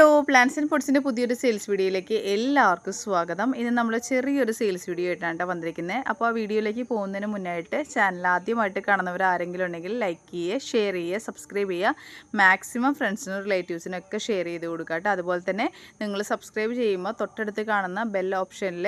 Hello plants and പോട്ട്സിൻ്റെ പുതിയൊരു sales വീഡിയോയിലേക്ക് എല്ലാവർക്കും സ്വാഗതം. ഇന്ന് നമ്മൾ ചെറിയൊരു സെയിൽസ് വീഡിയോ ആയിട്ടാണ് വന്നിരിക്കുന്നത്. അപ്പോൾ ആ വീഡിയോയിലേക്ക് പോകുന്നതിന് മുന്നായിട്ട് ചാനൽ ആദ്യമായിട്ട് കാണുന്നവർ ആരെങ്കിലും ഉണ്ടെങ്കിൽ ലൈക്ക് ചെയ്യുക, ഷെയർ ചെയ്യുക, സബ്സ്ക്രൈബ് ചെയ്യുക. മാക്സിമം ഫ്രണ്ട്സിനും റിലേറ്റീവ്സിനൊക്കെ ഷെയർ ചെയ്ത് കൊടുക്കുക കേട്ടോ. അതുപോലെ തന്നെ നിങ്ങൾ സബ്സ്ക്രൈബ് ചെയ്യുമ്പോൾ തൊട്ടടുത്ത് കാണുന്ന ബെൽ ഓപ്ഷനിൽ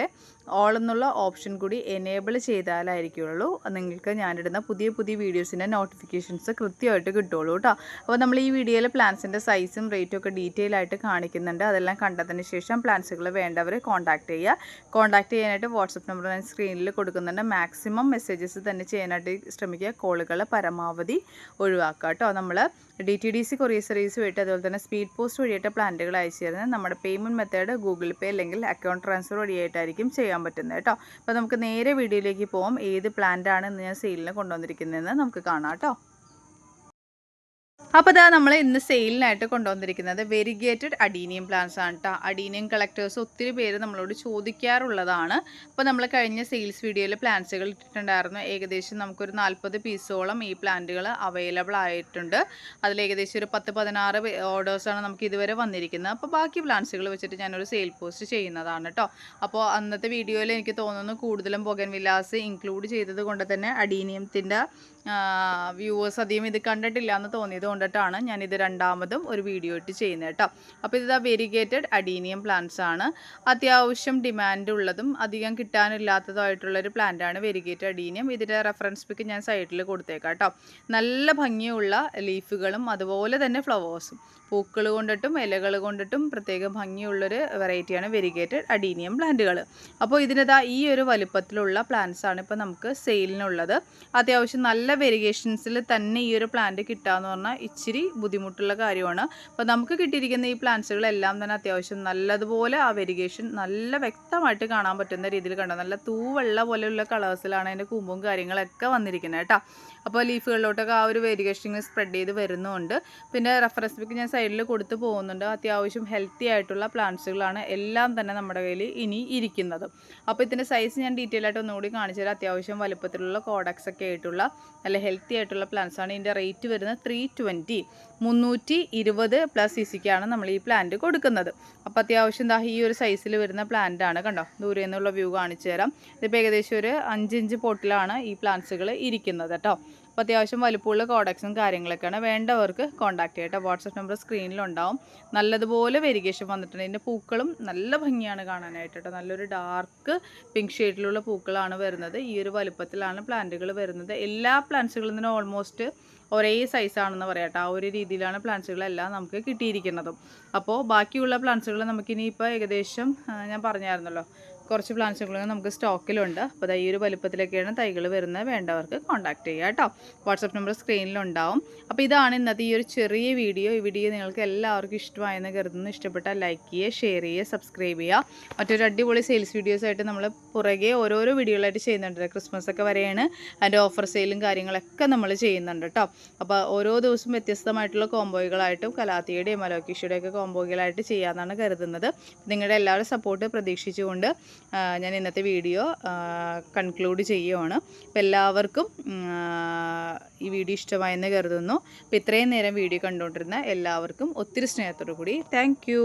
ഓൾ എന്നുള്ള ഓപ്ഷൻ കൂടി എനേബിൾ ചെയ്താലായിരിക്കുള്ളൂ നിങ്ങൾക്ക് ഞാനിടുന്ന പുതിയ വീഡിയോസിൻ്റെ നോട്ടിഫിക്കേഷൻസ് കൃത്യമായിട്ട് കിട്ടുള്ളൂ കേട്ടോ. അപ്പോൾ നമ്മൾ ഈ വീഡിയോയിൽ പ്ലാന്റ്സിൻ്റെ സൈസും റേറ്റും ഒക്കെ ഡീറ്റെയിൽ ആയിട്ട് കാണിക്കുന്നുണ്ട്. അതെല്ലാം കണ്ടതിന് ശേഷം പ്ലാന്റ്സുകൾ വേണ്ടവർ കോൺടാക്ട് ചെയ്യുക. കോൺടാക്ട് ചെയ്യാനായിട്ട് വാട്സപ്പ് നമ്പർ ഞാൻ സ്ക്രീനിൽ കൊടുക്കുന്നുണ്ട്. മാക്സിമം മെസ്സേജസ് തന്നെ ചെയ്യാനായിട്ട് ശ്രമിക്കുക. കോളുകൾ പരമാവധി ഒഴിവാക്കുക കേട്ടോ. നമ്മൾ DTDC കൊറിയർ സർവീസുമായിട്ട് അതുപോലെ തന്നെ സ്പീഡ് പോസ്റ്റ് വഴിയായിട്ട് പ്ലാന്റുകൾ അയച്ചു തരുന്നത്. നമ്മുടെ പേയ്മെൻറ്റ് മെത്തേഡ് ഗൂഗിൾ പേ അല്ലെങ്കിൽ അക്കൗണ്ട് ട്രാൻസ്ഫർ വഴിയായിട്ടായിരിക്കും ചെയ്യാൻ പറ്റുന്നത് കേട്ടോ. അപ്പോൾ നമുക്ക് നേരെ വീഡിയോയിലേക്ക് പോകാം. ഏത് പ്ലാന്റാണ് ഇന്ന് ഞാൻ സെയിലിന് കൊണ്ടുവന്നിരിക്കുന്നതെന്ന് നമുക്ക് കാണാം കേട്ടോ. അപ്പോൾ ഇതാ നമ്മൾ ഇന്ന് സെയിലിനായിട്ട് കൊണ്ടുവന്നിരിക്കുന്നത് വെരിഗേറ്റഡ് അഡീനിയം പ്ലാന്റ്സ് ആണ് കേട്ടോ. അഡീനിയം കളക്ടേഴ്സ് ഒത്തിരി പേര് നമ്മളോട് ചോദിക്കാറുള്ളതാണ്. അപ്പോൾ നമ്മൾ കഴിഞ്ഞ സെയിൽസ് വീഡിയോയിൽ പ്ലാന്റ്സുകൾ ഇട്ടിട്ടുണ്ടായിരുന്നു. ഏകദേശം നമുക്കൊരു 40 പീസോളം ഈ പ്ലാന്റുകൾ അവൈലബിൾ ആയിട്ടുണ്ട്. അതിൽ ഏകദേശം ഒരു 10-16 ഓർഡേഴ്സാണ് നമുക്ക് ഇതുവരെ വന്നിരിക്കുന്നത്. അപ്പോൾ ബാക്കി പ്ലാന്റ്സുകൾ വെച്ചിട്ട് ഞാനൊരു സെയിൽ പോസ്റ്റ് ചെയ്യുന്നതാണ് കേട്ടോ. അപ്പോൾ അന്നത്തെ വീഡിയോയിൽ എനിക്ക് തോന്നുന്നു കൂടുതലും ബൊഗൻവില്ലാസ് ഇൻക്ലൂഡ് ചെയ്തത് കൊണ്ട് തന്നെ അഡീനിയത്തിൻ്റെ വ്യൂവേഴ്സ് അധികം ഇത് കണ്ടിട്ടില്ല എന്ന് തോന്നിയത് കൊണ്ടിട്ടാണ് ഞാനിത് രണ്ടാമതും ഒരു വീഡിയോ ഇട്ട് ചെയ്യുന്നത് കേട്ടോ. അപ്പോൾ ഇത് വെരിഗേറ്റഡ് അഡീനിയം പ്ലാന്റ്സ് ആണ്. അത്യാവശ്യം ഡിമാൻഡ് ഉള്ളതും അധികം കിട്ടാനില്ലാത്തതുമായിട്ടുള്ളൊരു പ്ലാന്റാണ് വെരിഗേറ്റഡ് അഡീനിയം. ഇതിൻ്റെ റെഫറൻസ് പിക്ക് ഞാൻ സൈഡിൽ കൊടുത്തേക്കാം കേട്ടോ. നല്ല ഭംഗിയുള്ള ലീഫുകളും അതുപോലെ തന്നെ ഫ്ലവേഴ്സും പൂക്കൾ കൊണ്ടിട്ടും ഇലകൾ കൊണ്ടിട്ടും പ്രത്യേക ഭംഗിയുള്ളൊരു വെറൈറ്റിയാണ് വെരിഗേറ്റഡ് അഡീനിയം പ്ലാന്റുകൾ. അപ്പോൾ ഇതിൻ്റെതാ ഈ ഒരു വലുപ്പത്തിലുള്ള പ്ലാന്റ്സ് ആണ് ഇപ്പോൾ നമുക്ക് സെയിലിനുള്ളത്. അത്യാവശ്യം നല്ല വെരിഗേഷൻസിൽ തന്നെ ഈ ഒരു പ്ലാന്റ് കിട്ടുകയെന്ന് പറഞ്ഞാൽ ഇച്ചിരി ബുദ്ധിമുട്ടുള്ള കാര്യമാണ്. അപ്പോൾ നമുക്ക് കിട്ടിയിരിക്കുന്ന ഈ പ്ലാന്റ്സുകളെല്ലാം തന്നെ അത്യാവശ്യം നല്ലതുപോലെ ആ വെരിഗേഷൻ നല്ല വ്യക്തമായിട്ട് കാണാൻ പറ്റുന്ന രീതിയിൽ കണ്ടോ. നല്ല തൂവെള്ള പോലെയുള്ള കളേഴ്സിലാണ് അതിൻ്റെ കൂമ്പും കാര്യങ്ങളൊക്കെ വന്നിരിക്കുന്നത് കേട്ടോ. അപ്പോൾ ലീഫുകളിലോട്ടൊക്കെ ആ ഒരു വെരിഗേഷൻ സ്പ്രെഡ് ചെയ്ത് വരുന്നുണ്ട്. പിന്നെ റെഫറൻസ് ബുക്ക് ഞാൻ സൈഡിൽ കൊടുത്ത് പോകുന്നുണ്ട്. അത്യാവശ്യം ഹെൽത്തി ആയിട്ടുള്ള പ്ലാന്റ്സുകളാണ് എല്ലാം തന്നെ നമ്മുടെ കയ്യിൽ ഇനി ഇരിക്കുന്നത്. അപ്പോൾ ഇതിൻ്റെ സൈസ് ഞാൻ ഡീറ്റെയിൽ ആയിട്ട് ഒന്നുകൂടി കാണിച്ചു തരാം. അത്യാവശ്യം വലുപ്പത്തിലുള്ള കോഡക്സ് ഒക്കെ ആയിട്ടുള്ള നല്ല ഹെൽത്തി ആയിട്ടുള്ള പ്ലാന്റ്സ് ആണ്. ഇതിൻ്റെ റേറ്റ് വരുന്നത് 320 320+ CCക്കാണ് നമ്മൾ ഈ പ്ലാന്റ് കൊടുക്കുന്നത്. അപ്പോൾ അത്യാവശ്യം ഈ ഒരു സൈസിൽ വരുന്ന പ്ലാന്റ് ആണ് കണ്ടോ. ദൂരെ നിന്നുള്ള വ്യൂ കാണിച്ചു തരാം. ഇതിപ്പോൾ ഏകദേശം ഒരു 5 ഇഞ്ച് പോട്ടിലാണ് ഈ പ്ലാന്റ്സുകൾ ഇരിക്കുന്നത് കേട്ടോ. അപ്പോൾ അത്യാവശ്യം വലുപ്പമുള്ള കോഡക്സും കാര്യങ്ങളൊക്കെയാണ്. വേണ്ടവർക്ക് കോൺടാക്ട് ചെയ്യട്ടെ. വാട്സപ്പ് നമ്പർ സ്ക്രീനിലുണ്ടാവും. നല്ലതുപോലെ വെരിഗേഷൻ വന്നിട്ടുണ്ട്. ഇതിൻ്റെ പൂക്കളും നല്ല ഭംഗിയാണ് കാണാനായിട്ട് കേട്ടോ. നല്ലൊരു ഡാർക്ക് പിങ്ക് ഷെയ്ഡിലുള്ള പൂക്കളാണ് വരുന്നത്. ഈ ഒരു വലുപ്പത്തിലാണ് പ്ലാന്റുകൾ വരുന്നത്. എല്ലാ പ്ലാന്റ്സുകളിൽ നിന്നും ഓൾമോസ്റ്റ് ഒരേ സൈസാണെന്ന് പറയാം കേട്ടോ. ആ ഒരു രീതിയിലാണ് പ്ലാന്റ്സുകളെല്ലാം നമുക്ക് കിട്ടിയിരിക്കുന്നതും. അപ്പോൾ ബാക്കിയുള്ള പ്ലാന്റ്സുകൾ നമുക്കിനിയിപ്പോൾ ഏകദേശം ഞാൻ പറഞ്ഞായിരുന്നല്ലോ കുറച്ച് പ്ലാന്റ്സുകൾ നമുക്ക് സ്റ്റോക്കിലുണ്ട്. അപ്പോൾ ഈ ഒരു വലുപ്പത്തിലൊക്കെയാണ് തൈകൾ വരുന്നത്. വേണ്ടവർക്ക് കോൺടാക്ട് ചെയ്യുക കേട്ടോ. വാട്സപ്പ് നമ്പർ സ്ക്രീനിലുണ്ടാവും. അപ്പോൾ ഇതാണ് ഇന്നത്തെ ഈ ഒരു ചെറിയ വീഡിയോ. ഈ വീഡിയോ നിങ്ങൾക്ക് എല്ലാവർക്കും ഇഷ്ടമായെന്ന് കരുതുന്നു. ഇഷ്ടപ്പെട്ടാൽ ലൈക്ക് ചെയ്യുക, ഷെയർ ചെയ്യുക, സബ്സ്ക്രൈബ് ചെയ്യുക. മറ്റൊരു അടിപൊളി സെയിൽസ് വീഡിയോസായിട്ട് നമ്മൾ പുറകെ ഓരോരോ വീഡിയോകളായിട്ട് ചെയ്യുന്നുണ്ട്. ക്രിസ്മസ് ഒക്കെ വരെയാണ് അതിൻ്റെ ഓഫർ സെയിലും കാര്യങ്ങളൊക്കെ നമ്മൾ ചെയ്യുന്നുണ്ട് കേട്ടോ. അപ്പോൾ ഓരോ ദിവസവും വ്യത്യസ്തമായിട്ടുള്ള കോംബോകളായിട്ടും കലാത്തിയുടെയും മലോക്കിഷയുടെയും ഒക്കെ കോംബോകളായിട്ട് ചെയ്യാമെന്നാണ് കരുതുന്നത്. നിങ്ങളുടെ എല്ലാവരും സപ്പോർട്ട് പ്രതീക്ഷിച്ചുകൊണ്ട് ഞാൻ ഇന്നത്തെ വീഡിയോ കൺക്ലൂഡ് ചെയ്യുകയാണ്. അപ്പോൾ എല്ലാവർക്കും ഈ വീഡിയോ ഇഷ്ടമായെന്ന് കരുതുന്നു. അപ്പോൾ ഇത്രയും നേരം വീഡിയോ കണ്ടുകൊണ്ടിരുന്ന എല്ലാവർക്കും ഒത്തിരി സ്നേഹത്തോടു കൂടി താങ്ക് യു.